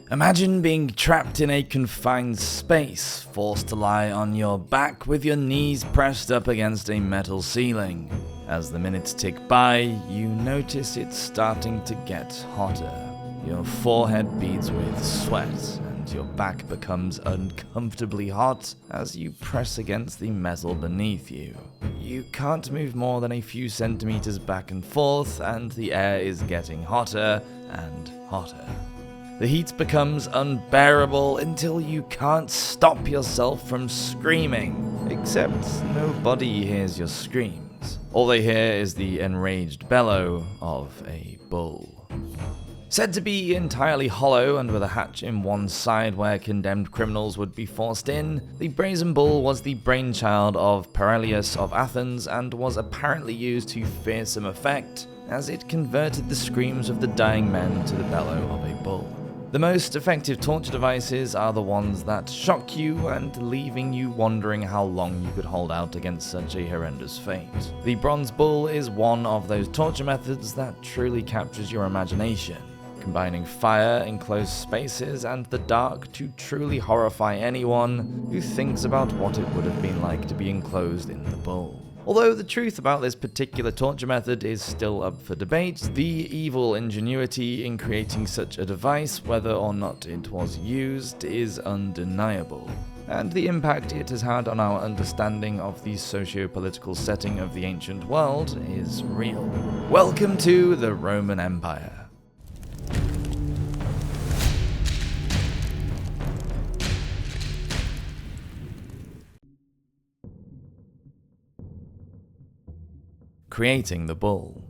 Imagine being trapped in a confined space, forced to lie on your back with your knees pressed up against a metal ceiling. As the minutes tick by, you notice it's starting to get hotter. Your forehead beads with sweat, and your back becomes uncomfortably hot as you press against the metal beneath you. You can't move more than a few centimeters back and forth, and the air is getting hotter and hotter. The heat becomes unbearable until you can't stop yourself from screaming, except nobody hears your screams. All they hear is the enraged bellow of a bull. Said to be entirely hollow and with a hatch in one side where condemned criminals would be forced in, the Brazen Bull was the brainchild of Perilaus of Athens and was apparently used to fearsome effect, as it converted the screams of the dying men to the bellow of a bull. The most effective torture devices are the ones that shock you and leaving you wondering how long you could hold out against such a horrendous fate. The bronze bull is one of those torture methods that truly captures your imagination, combining fire, enclosed spaces, and the dark to truly horrify anyone who thinks about what it would have been like to be enclosed in the bull. Although the truth about this particular torture method is still up for debate, the evil ingenuity in creating such a device, whether or not it was used, is undeniable, and the impact it has had on our understanding of the socio-political setting of the ancient world is real. Welcome to the Roman Empire. Creating the bull.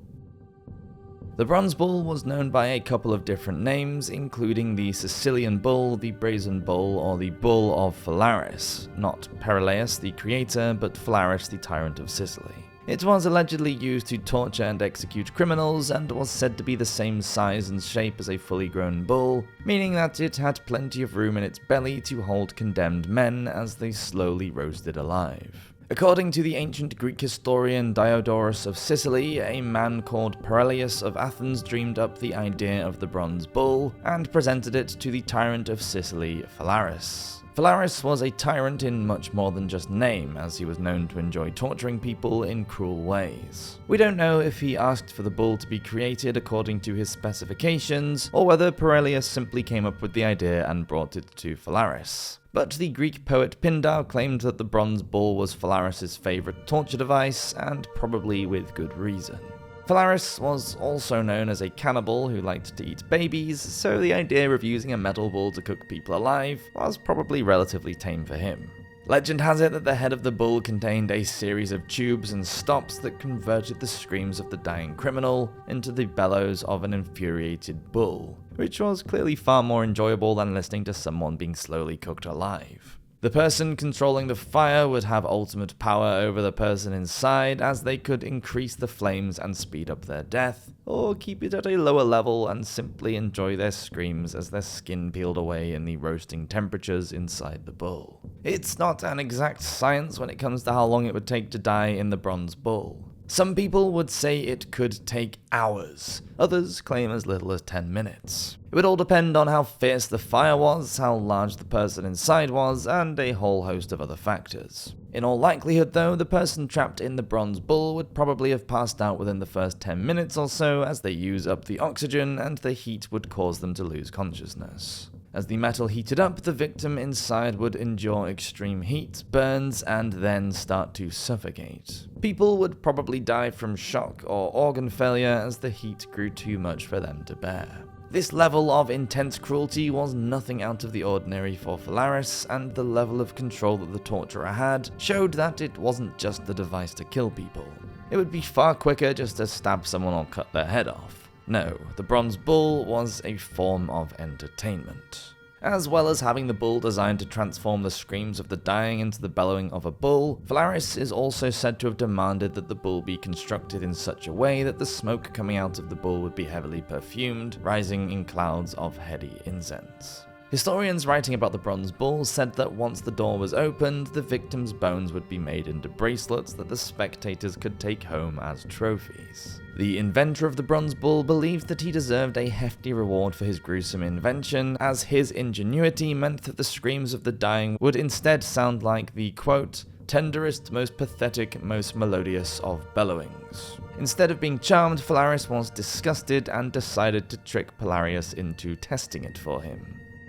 The bronze bull was known by a couple of different names, including the Sicilian bull, the brazen bull, or the bull of Phalaris, not Perilaus the creator, but Phalaris the tyrant of Sicily. It was allegedly used to torture and execute criminals, and was said to be the same size and shape as a fully grown bull, meaning that it had plenty of room in its belly to hold condemned men as they slowly roasted alive. According to the ancient Greek historian Diodorus of Sicily, a man called Perilaus of Athens dreamed up the idea of the bronze bull and presented it to the tyrant of Sicily, Phalaris. Phalaris was a tyrant in much more than just name, as he was known to enjoy torturing people in cruel ways. We don't know if he asked for the bull to be created according to his specifications, or whether Perilaus simply came up with the idea and brought it to Phalaris. But the Greek poet Pindar claimed that the bronze bull was Phalaris' favourite torture device, and probably with good reason. Phalaris was also known as a cannibal who liked to eat babies, so the idea of using a metal bull to cook people alive was probably relatively tame for him. Legend has it that the head of the bull contained a series of tubes and stops that converted the screams of the dying criminal into the bellows of an infuriated bull, which was clearly far more enjoyable than listening to someone being slowly cooked alive. The person controlling the fire would have ultimate power over the person inside, as they could increase the flames and speed up their death, or keep it at a lower level and simply enjoy their screams as their skin peeled away in the roasting temperatures inside the bull. It's not an exact science when it comes to how long it would take to die in the bronze bull. Some people would say it could take hours, others claim as little as 10 minutes. It would all depend on how fierce the fire was, how large the person inside was, and a whole host of other factors. In all likelihood though, the person trapped in the bronze bull would probably have passed out within the first 10 minutes or so, as they use up the oxygen and the heat would cause them to lose consciousness. As the metal heated up, the victim inside would endure extreme heat, burns, and then start to suffocate. People would probably die from shock or organ failure as the heat grew too much for them to bear. This level of intense cruelty was nothing out of the ordinary for Phalaris, and the level of control that the torturer had showed that it wasn't just the device to kill people. It would be far quicker just to stab someone or cut their head off. No, the bronze bull was a form of entertainment. As well as having the bull designed to transform the screams of the dying into the bellowing of a bull, Phalaris is also said to have demanded that the bull be constructed in such a way that the smoke coming out of the bull would be heavily perfumed, rising in clouds of heady incense. Historians writing about the Bronze Bull said that once the door was opened, the victim's bones would be made into bracelets that the spectators could take home as trophies. The inventor of the Bronze Bull believed that he deserved a hefty reward for his gruesome invention, as his ingenuity meant that the screams of the dying would instead sound like the, quote, tenderest, most pathetic, most melodious of bellowings. Instead of being charmed, Phalaris was disgusted and decided to trick Pelarius into testing it for him.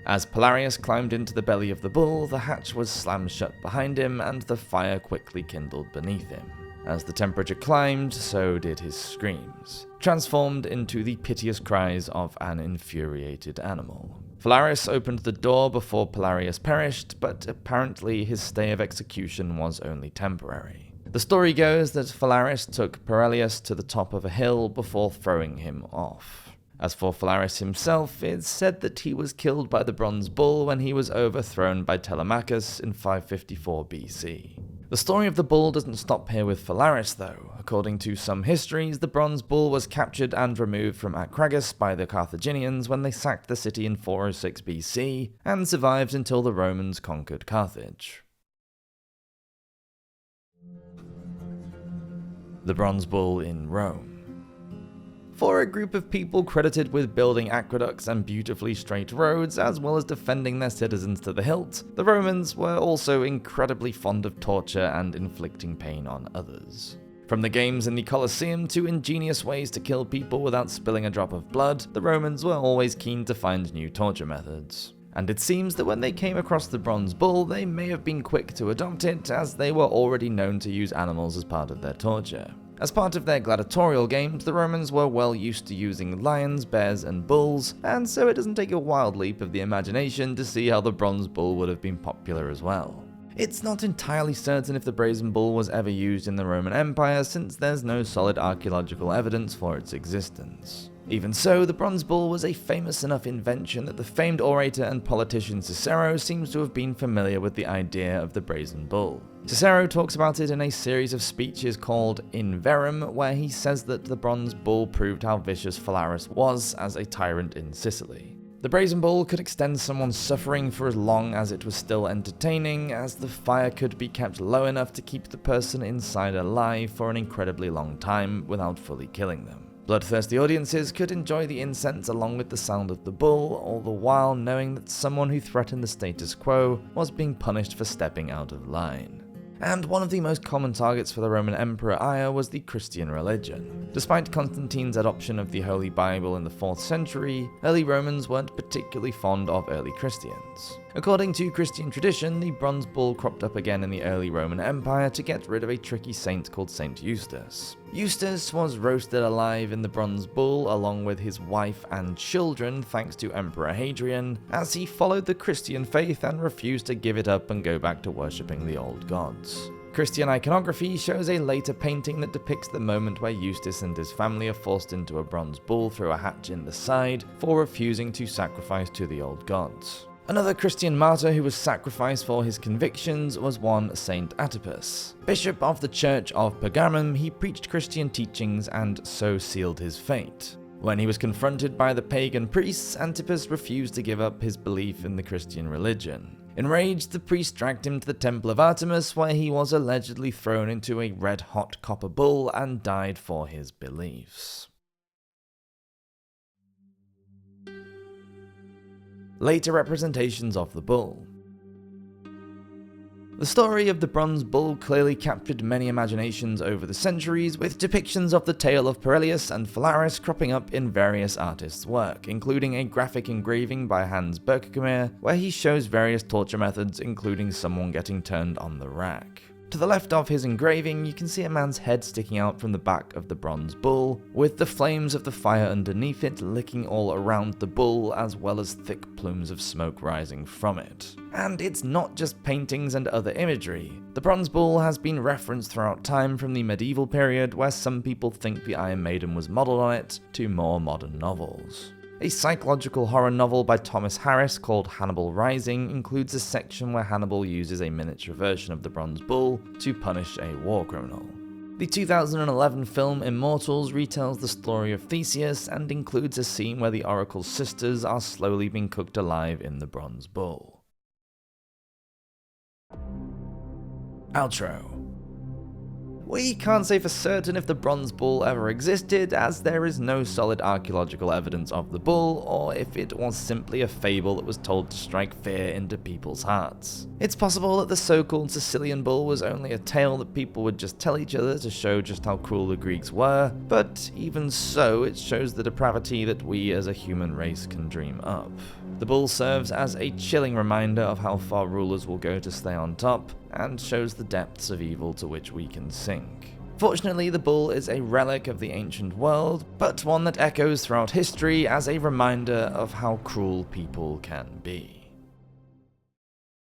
As Pelarius climbed into the belly of the bull, the hatch was slammed shut behind him and the fire quickly kindled beneath him. As the temperature climbed, so did his screams, transformed into the piteous cries of an infuriated animal. Phalaris opened the door before Pelarius perished, but apparently his stay of execution was only temporary. The story goes that Phalaris took Perilaus to the top of a hill before throwing him off. As for Phalaris himself, it's said that he was killed by the Bronze Bull when he was overthrown by Telemachus in 554 BC. The story of the bull doesn't stop here with Phalaris though. According to some histories, the Bronze Bull was captured and removed from Acragas by the Carthaginians when they sacked the city in 406 BC, and survived until the Romans conquered Carthage. The Bronze Bull in Rome. For a group of people credited with building aqueducts and beautifully straight roads, as well as defending their citizens to the hilt, the Romans were also incredibly fond of torture and inflicting pain on others. From the games in the Colosseum to ingenious ways to kill people without spilling a drop of blood, the Romans were always keen to find new torture methods. And it seems that when they came across the Bronze Bull, they may have been quick to adopt it, as they were already known to use animals as part of their torture. As part of their gladiatorial games, the Romans were well used to using lions, bears, and bulls, and so it doesn't take a wild leap of the imagination to see how the Bronze Bull would have been popular as well. It's not entirely certain if the Brazen Bull was ever used in the Roman Empire, since there's no solid archaeological evidence for its existence. Even so, the Bronze Bull was a famous enough invention that the famed orator and politician Cicero seems to have been familiar with the idea of the Brazen Bull. Cicero talks about it in a series of speeches called In Verum, where he says that the Bronze Bull proved how vicious Phalaris was as a tyrant in Sicily. The Brazen Bull could extend someone's suffering for as long as it was still entertaining, as the fire could be kept low enough to keep the person inside alive for an incredibly long time without fully killing them. Bloodthirsty audiences could enjoy the incense along with the sound of the bull, all the while knowing that someone who threatened the status quo was being punished for stepping out of line. And one of the most common targets for the Roman Emperor ire was the Christian religion. Despite Constantine's adoption of the Holy Bible in the 4th century, early Romans weren't particularly fond of early Christians. According to Christian tradition, the Bronze Bull cropped up again in the early Roman Empire to get rid of a tricky saint called Saint Eustace. Eustace was roasted alive in the Bronze Bull along with his wife and children thanks to Emperor Hadrian, as he followed the Christian faith and refused to give it up and go back to worshipping the old gods. Christian iconography shows a later painting that depicts the moment where Eustace and his family are forced into a bronze bull through a hatch in the side for refusing to sacrifice to the old gods. Another Christian martyr who was sacrificed for his convictions was one Saint Attippus. Bishop of the Church of Pergamum, he preached Christian teachings and so sealed his fate. When he was confronted by the pagan priests, Antipas refused to give up his belief in the Christian religion. Enraged, the priest dragged him to the Temple of Artemis, where he was allegedly thrown into a red-hot copper bull and died for his beliefs. Later representations of the bull. The story of the Bronze Bull clearly captured many imaginations over the centuries, with depictions of the tale of Perilaus and Phalaris cropping up in various artists' work, including a graphic engraving by Hans Berkemeier, where he shows various torture methods, including someone getting turned on the rack. To the left of his engraving, you can see a man's head sticking out from the back of the Bronze Bull, with the flames of the fire underneath it licking all around the bull, as well as thick plumes of smoke rising from it. And it's not just paintings and other imagery. The Bronze Bull has been referenced throughout time, from the medieval period, where some people think the Iron Maiden was modelled on it, to more modern novels. A psychological horror novel by Thomas Harris called Hannibal Rising includes a section where Hannibal uses a miniature version of the Bronze Bull to punish a war criminal. The 2011 film Immortals retells the story of Theseus and includes a scene where the Oracle's sisters are slowly being cooked alive in the bronze bull. Outro. We can't say for certain if the bronze bull ever existed, as there is no solid archaeological evidence of the bull, or if it was simply a fable that was told to strike fear into people's hearts. It's possible that the so-called Sicilian bull was only a tale that people would just tell each other to show just how cruel the Greeks were, but even so, it shows the depravity that we as a human race can dream up. The bull serves as a chilling reminder of how far rulers will go to stay on top, and shows the depths of evil to which we can sink. Fortunately, the bull is a relic of the ancient world, but one that echoes throughout history as a reminder of how cruel people can be.